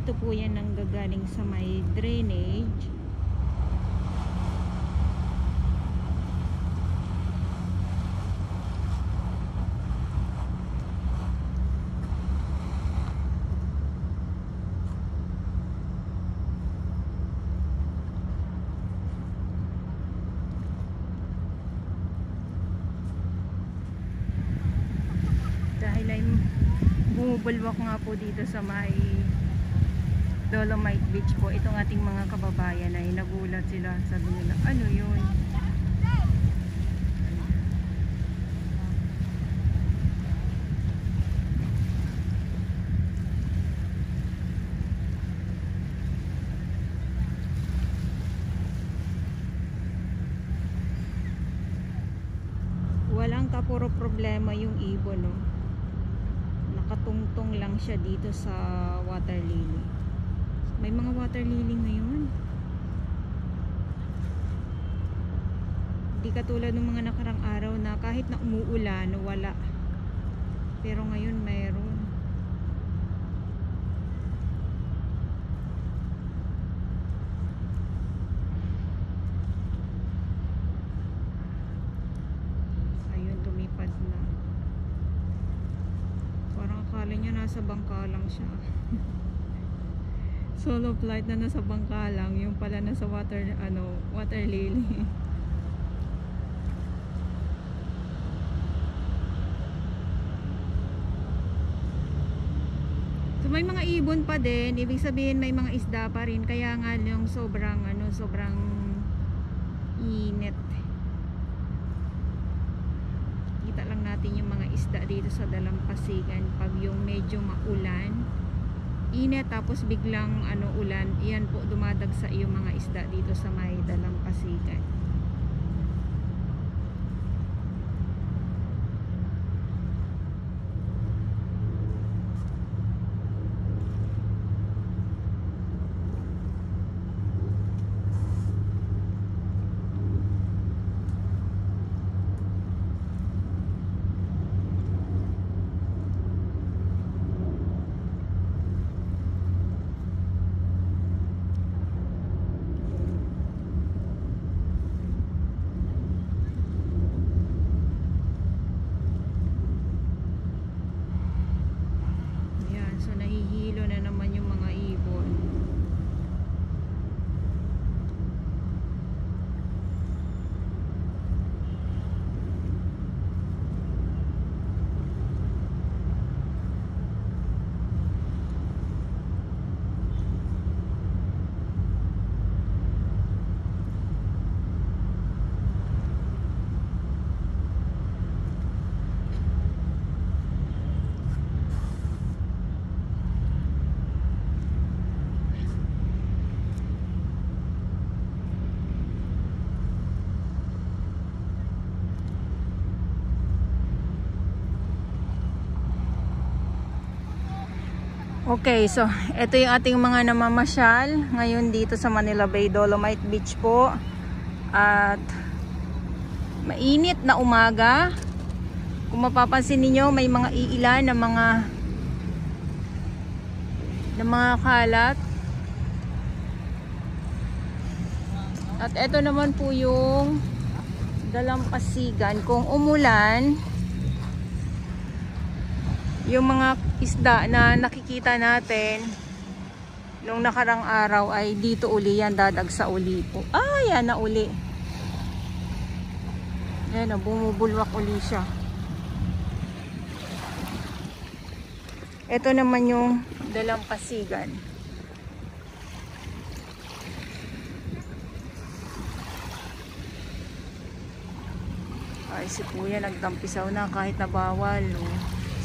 Dito po yan ang gagaling sa may drainage. Dahil ay bumubulwak nga po dito sa may Dolomite Beach po itong ating mga kababayan ay nagulat sila, sabi nila ano yun, walang kapuro problema yung ibon, no? Nakatungtong lang siya dito sa water lily. May mga water lily ngayon. Hindi katulad ng mga nakarang araw na kahit na umuulan, wala. Pero ngayon mayroon. Ayun, tumipad na. Parang akala niya nasa bangka lang siya. Solo flight na nasa bangka lang, yung pala nasa water lily. So may mga ibon pa din, ibig sabihin may mga isda pa rin, kaya nga yung sobrang init. Kita lang natin yung mga isda dito sa Dalampasigan pag yung medyo maulan. Init tapos biglang ulan, iyan po dumadagsa yung mga isda dito sa may Dalampasigan. Nahihilo na naman yung mga ibon. Okay, so ito yung ating mga namamasyal ngayon dito sa Manila Bay Dolomite Beach po. At mainit na umaga. Kung mapapansin niyo, may mga iilan na mga kalat. At ito naman po yung Dalampasigan. Kung umulan, yung mga isda na nakikita natin nung nakarang araw ay dito uli yan, dadagsa uli po. Yan na uli. Yan na, bumubulwak uli siya. Ito naman yung Dalampasigan. Ay, si Kuya nagtampisaw na kahit na bawal.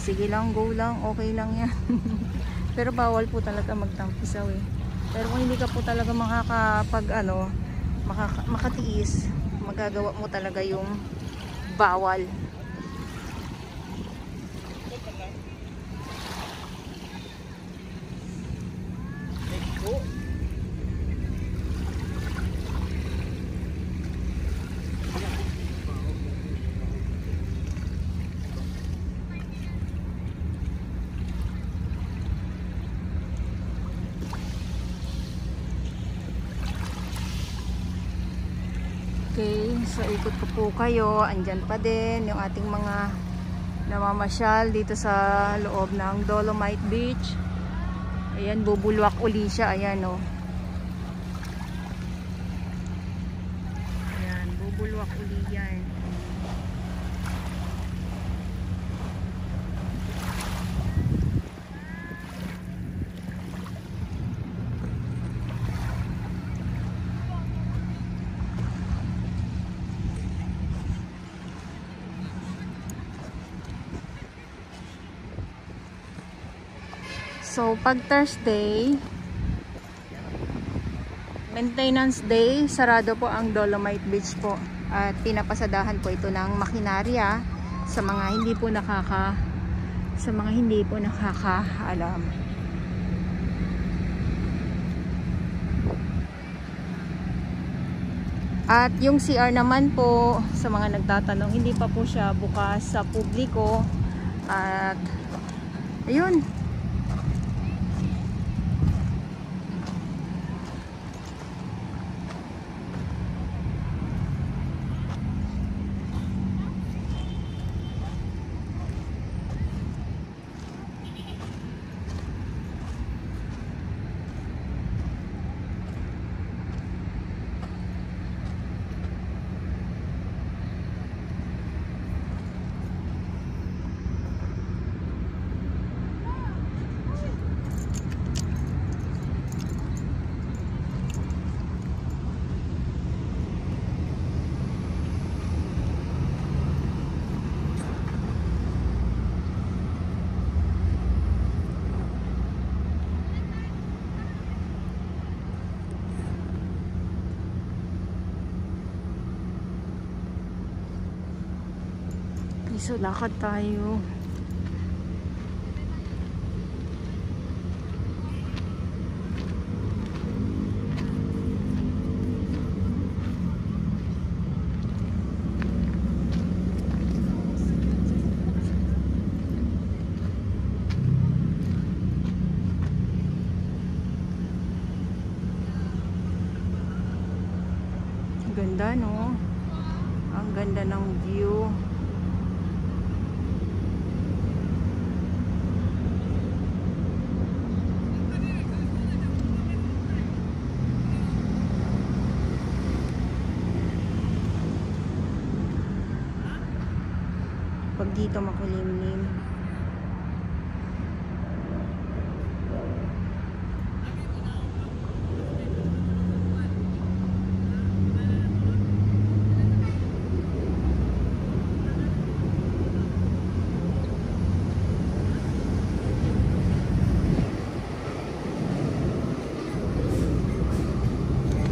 Sige lang, go lang, okay lang yan. Pero bawal po talaga magtampisaw eh. Pero kung hindi ka po talaga makatiis, magagawa mo talaga yung bawal. So ikot ko po kayo, andyan pa din yung ating mga namamasyal dito sa loob ng Dolomite Beach. Ayan, bubulwak uli siya, ayan o. Ayan, bubulwak uli yan. So, pag Thursday, maintenance day, sarado po ang Dolomite Beach po. At pinapasadahan po ito ng makinarya sa mga hindi po nakakaalam. At yung CR naman po, sa mga nagtatanong, hindi pa po siya bukas sa publiko. At ayun. So, lakad tayo. Ganda, no? Ang ganda ng view. Pag dito makulimlim.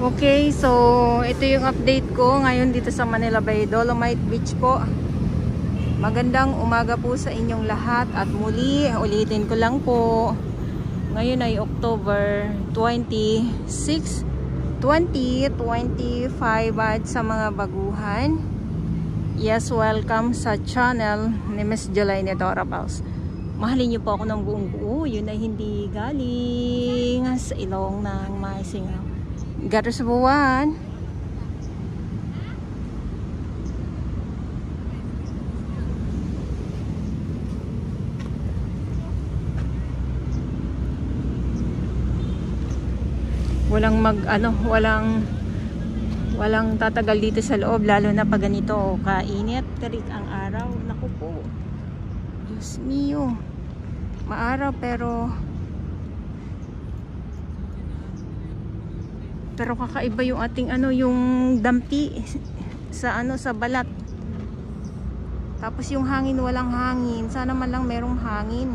Okay, so ito yung update ko ngayon dito sa Manila Bay Dolomite Beach po. Magandang umaga po sa inyong lahat at muli ulitin ko lang po, ngayon ay October 26, 2025 at sa mga baguhan, yes, welcome sa channel ni Miss Jolaine Dorabals. Mahalin niyo po ako ng buong buo, yun ay hindi galing sa ilong ng Maisingaw. Gato sa buwan. Walang tatagal dito sa loob, lalo na pag ganito kainit, terik ang araw. Naku po, Diyos mio, maaraw pero kakaiba yung ating yung dampi sa sa balat. Tapos yung hangin, walang hangin. Sana man lang merong hangin.